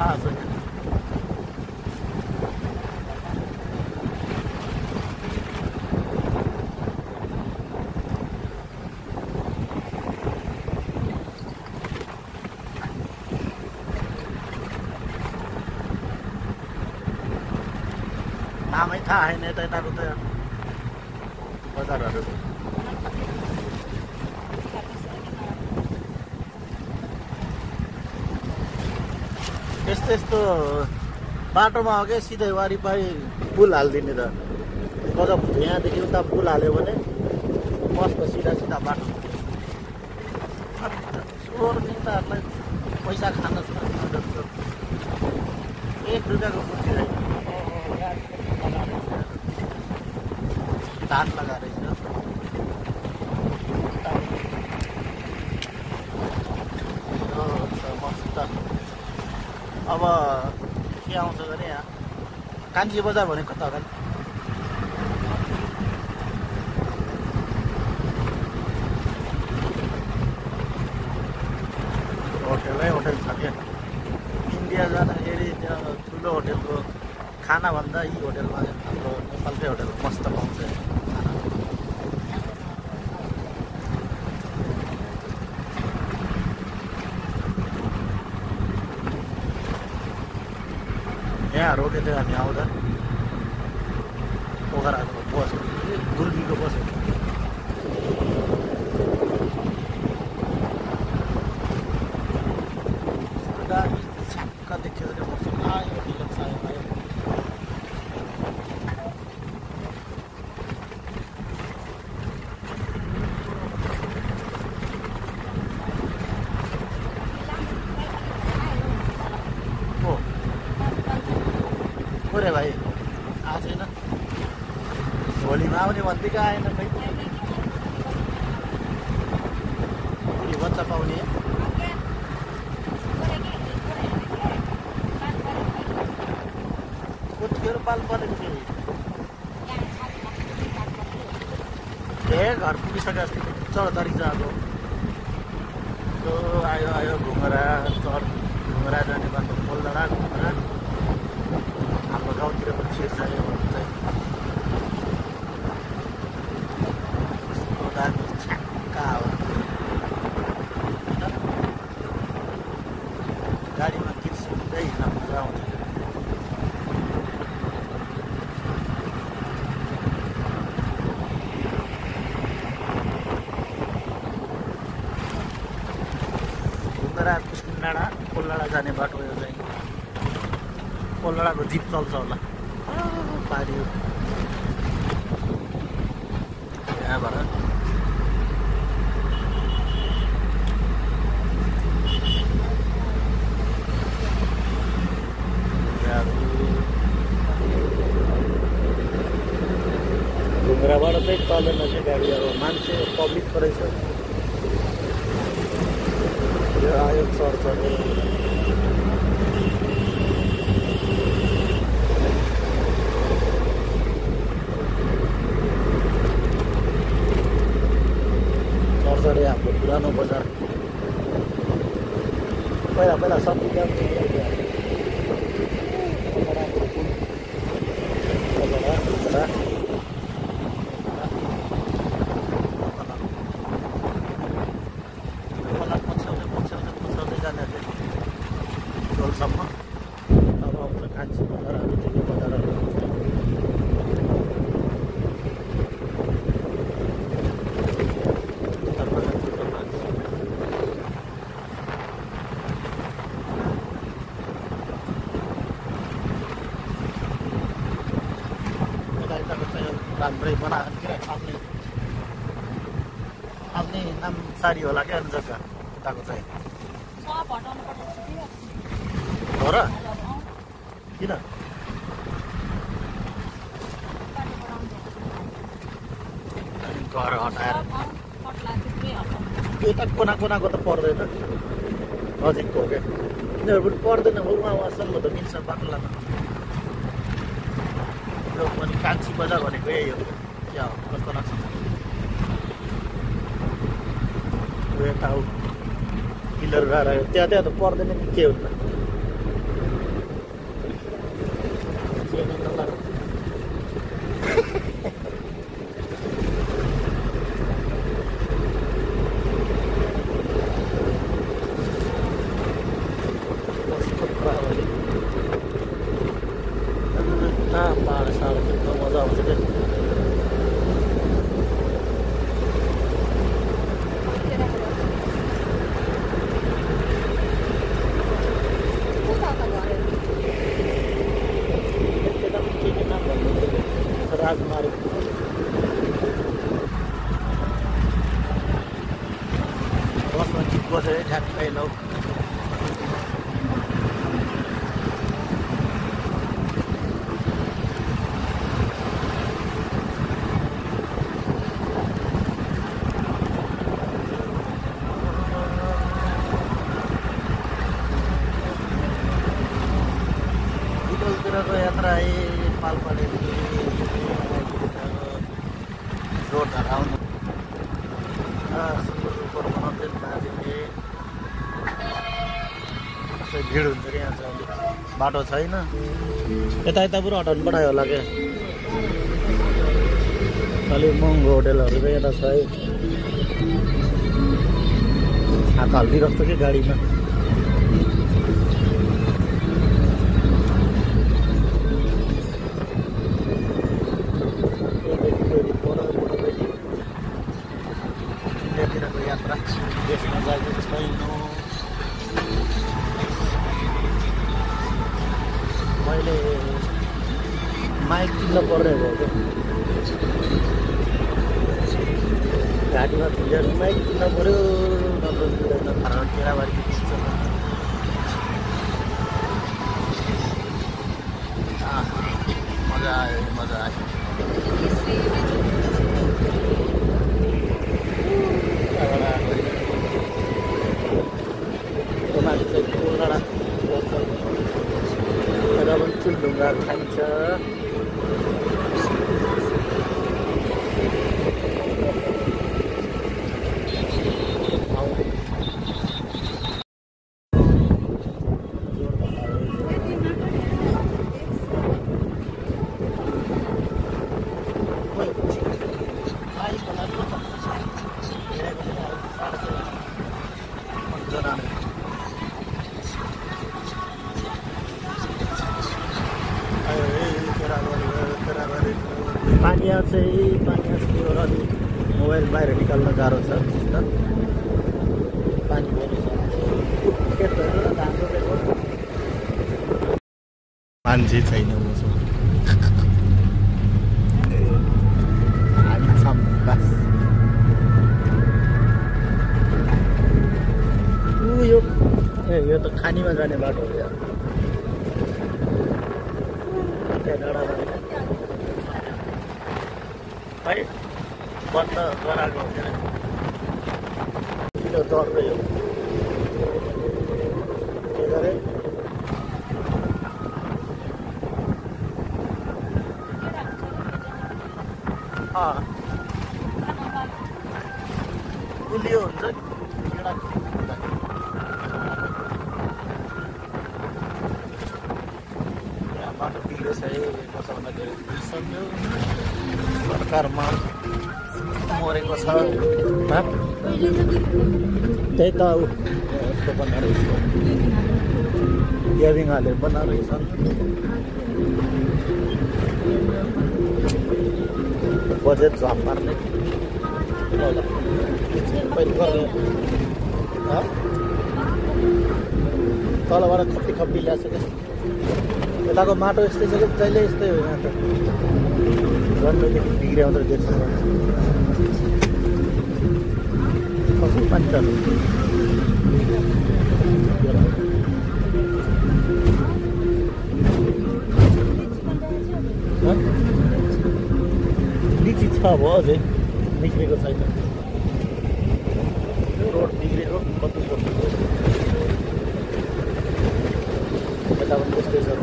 थाहा छैन। नामै थाहा छैन यताको त बजारहरू। यस्तो यस्तो बाटोमा हो क्या सिधै वारिपारि पुल हालिदिने त गजब हुन्छ। यहाँदेखि उता पुल हाल्यो भने मस्त सिधा सिधा बाटो। चोर नेताहरूलाई पैसा खान ₹1 रुपियाँको पुर्ती धान लगाएर मस्त। अब के आउँछ भने यहाँ कान्छी बजार भनेको कता हो? होटेलै होटेल छ क्या। इन्डिया जाँदाखेरि त्यो ठुलो होटेलको खानाभन्दा यी होटेलमा हाम्रो नेपालकै होटेल मस्त पाउँछ खाना। यहाँ रोकेको थियो हामी आउँदा पोखराको बस दुर्बीको बस गाडी छ्याक्क देख्यो भने मौसम आयो ढिलक्स आयो। रे भाइ आएको छैन भोलिमा आउने भन्दैको आएन खै। भोलि बच्चा पाउने कतिखेर पाल परेको थियो? घर पुगिसके अस्ति 4 तारिक जाएको। आयो आयो घुमरा घुमरा जाने बाटो पोलडा घुमरा हाम्रो गाउँतिर पनि छेड जाने भन्नु चाहिँ दामी छ्याक्का हो। गाडीमा गीत सुन्दै मजा आउँछ। घुमरा कुसुम पोलडा जाने बाटो यो चाहिँ। पोलडाको जिप चल्छ होला पारियो यहाँबाट। घुमराबाट चाहिँ चलेन चाहिँ गाडी। अब मान्छे पब्लिक परेछ यो आयो चर्च अरे हाम्रो पुरानो बजार पहिला सबै पछ्याउँदै जाने टोलसम्म अब आउँछ कान्छी बजारहरू ठुलो बजारहरू आउँछ। राम्रै बनाएको क्या आफ्नै नाम सारी होला क्या जग्गा उताको चाहिँ हो र? किन घर हटाएर यता कोनाको त पर्दैन नजिकको हो क्या। यिनीहरू पनि पर्दैन उहाँसम्म त मिल्छ बाटोलामा। यो पनि कान्छी बजार भनेको यही हो क्या हो कस्तो लाग्छ? यता पिलर गएर त्यहाँ त पर्दैन नि के हुन्छ। लौ बुटोलतिरको यात्रा पाल्पाले रोड हराउनु भिड हुन्छ कि यहाँ चाहिँ बाटो छैन यता पुरा हटाउनु पठायो होला क्या अलिक महँगो होटेलहरू चाहिँ यता छ है हात हालिदिइरहेको छ कि गाडीमा यात्रा देशमा जाएको छैन मैले माइक किन्न पर्ने भयो क्या घाँटीमा फिल्टर माइक किन्न पऱ्यो नत्र मिल्दैन केराबारी किन्छ मजा आयो मजा आयो माथि चाहिँ टोलडाँडा र पनि चुलढुङ्गाहरू खाइन्छ पानिया चाहिँ अलि मोबाइल बाहिर निकाल्न गाह्रो छ पानी मान्छे छैन यो त खानीमा जाने बाटो हो यार त्यहाँ डाँडामा है बन्द गराएको हुन्छ किन डर्दै हो के गरे गुलियो हुन्छ बाटो बिग्रेछ है बचाउन धेरै बिर्सक्यो सरकारमा मरेको छ त्यही त यस्तो बनाएर ग्याबिङहरूले बनाइरहेछन् बजेट झम पार्ने तलबाट खप्पी खप्पी ल्याएको छ क्या यताको माटो यस्तै छ कि जहिले यस्तै हो यहाँ त जन्मेदेखि बिग्रियो मात्रै देख्छ कसरी पानी त लिची छ अब अझै निस्केको छैन रोड बिग्रेको बत्ती पर्छ यता पनि त्यस्तै छ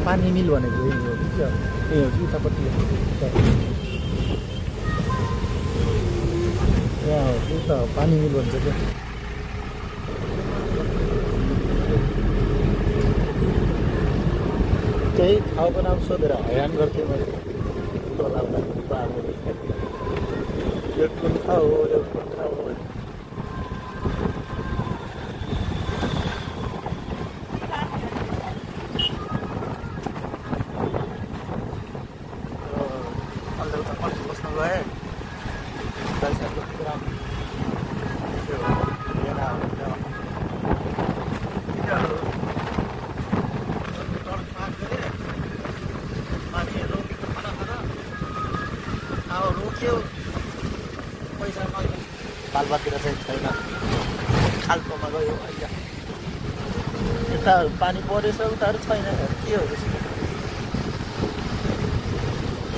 पानी मिल भनेको यही हो कि क्या यही हो कि उतापट्टि यहाँ हो कि उता पानी मिल भन्छ क्या त्यही ठाउँको नाम सोधेर हैरान गर्थेँ मैले यो कुन ठाउँ हो यो कुन ठाउँ हो पैसा माग्नु बालबातिर चाहिँ छैन खाल्पोमा गयो अहिले यता पानी परेछ उताहरू छैन के हो त्यस्तो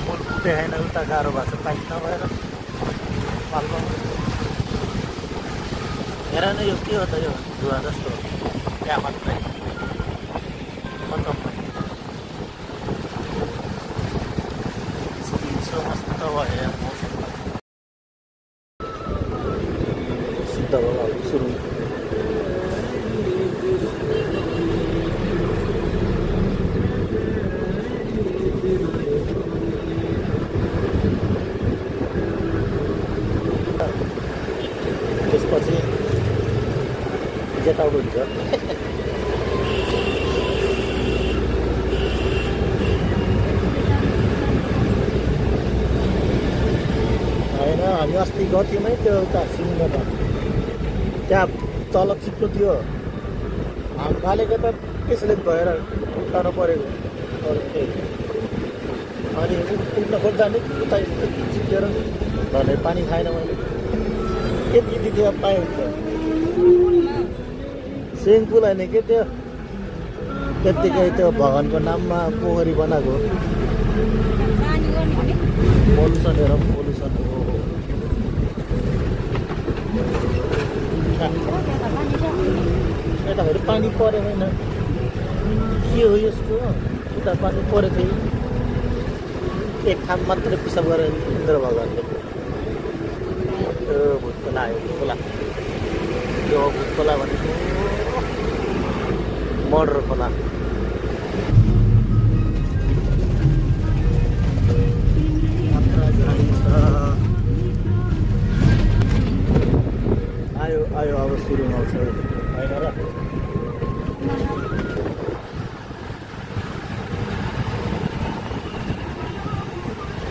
पुल देखाएन उता गाह्रो भएको छ पानी नभएर पाल्पामा हेर न यो के हो त यो धुवा जस्तो त्यहाँ मात्रै मस्त भयो मौसम सिद्ध भयो सुरु त्यसपछि गेट आउट हुन्छ होइन हामी अस्ति गएको थियौँ है त्यो उता सिङ्गमा त्यहाँ तल चिप्लो थियो हामी फालेको त त्यसले भएर उठाउनु परेको अनि पुग्न खोज्दा नि उता चिप्लेर भने पानी खाएन मैले यति त्यो पाएँ हुन्छ स्विमिङ पुल होइन के त्यो त्यत्तिकै त्यो भगवानको नाममा पोखरी बनाएको पोल्युसन हेर पोल्युसन हो यता फेरि पानी परेको होइन के हो यस्तो उता पानी परेको थियो एक ठाउँ मात्रै पिसाब गरेर इन्द्र भगवान्ले भुटखोला आयो भुटखोला यो भुटखोला भनेको मर्डर खोला आयो आयो अब सुरु आउँछ होइन र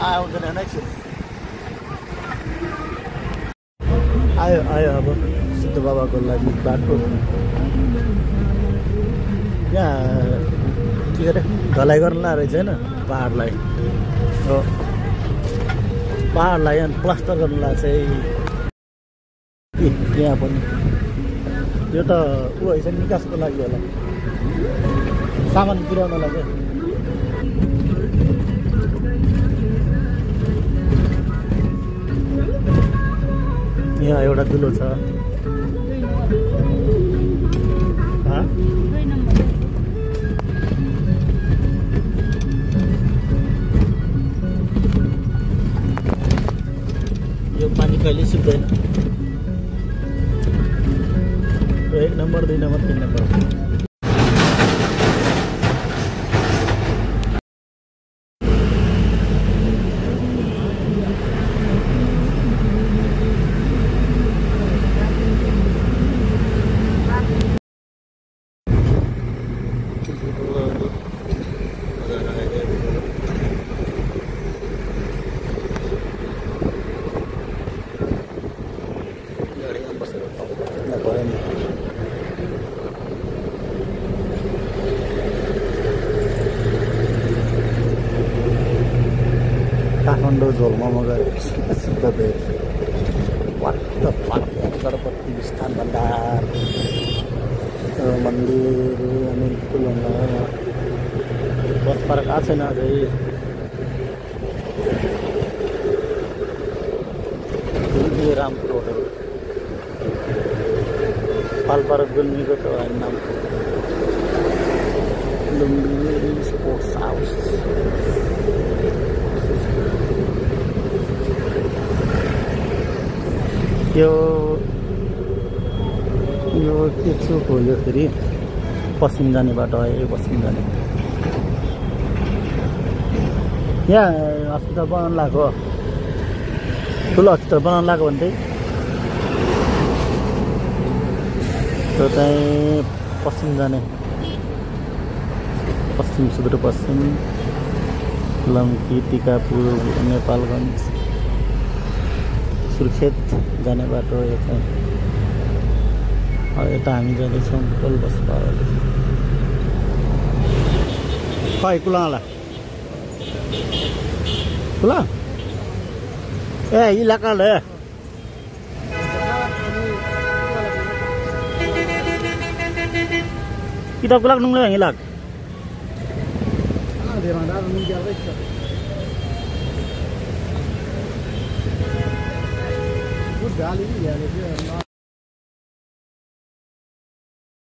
आउँदैन नै छु आयो आयो अब सिद्ध बाबाको लागि बाटो यहाँ के अरे ढलाइ गर्नु ला रहेछ होइन पहाडलाई हो पहाडलाई यहाँ प्लास्टर गर्नु ला चाहिँ यहाँ पनि यो त ऊ रहेछ निकासको लागि होला सामान पुर्याउन लागि यहाँ एउटा दुलो छ यो पानी कहिले सुक्दैन 1 नम्बर 2 नम्बर 3 नम्बर काठमाडौँ झोलमा गएर सिद्ध भेट गणपति स्थान भण्डार मन्दिर अनि पुलमा बस पार्क आएको छैन अझै रामपुर होटल पाल्पारा गुल्मीको त नाम लुम्बिनी स्पोर्ट्स हाउस यो के चोक हो यो फेरि पश्चिम जाने बाटो आयो पश्चिम जाने यहाँ हस्पिटल बनाउनु लाग्यो ठुलो हस्पिटल बनाउनु लाग्यो भने त्यो चाहिँ पश्चिम जाने पश्चिम सुदूरपश्चिम लम्की टिकापुर नेपालगञ्ज सुर्खेत जाने बाटो यो चाहिँ यता हामी जाँदैछौँ टोल बस पावर खै कुलाला कुला ए इलाका ले kita kulak nung lang ilag di mana nung jawa itu udah ali ya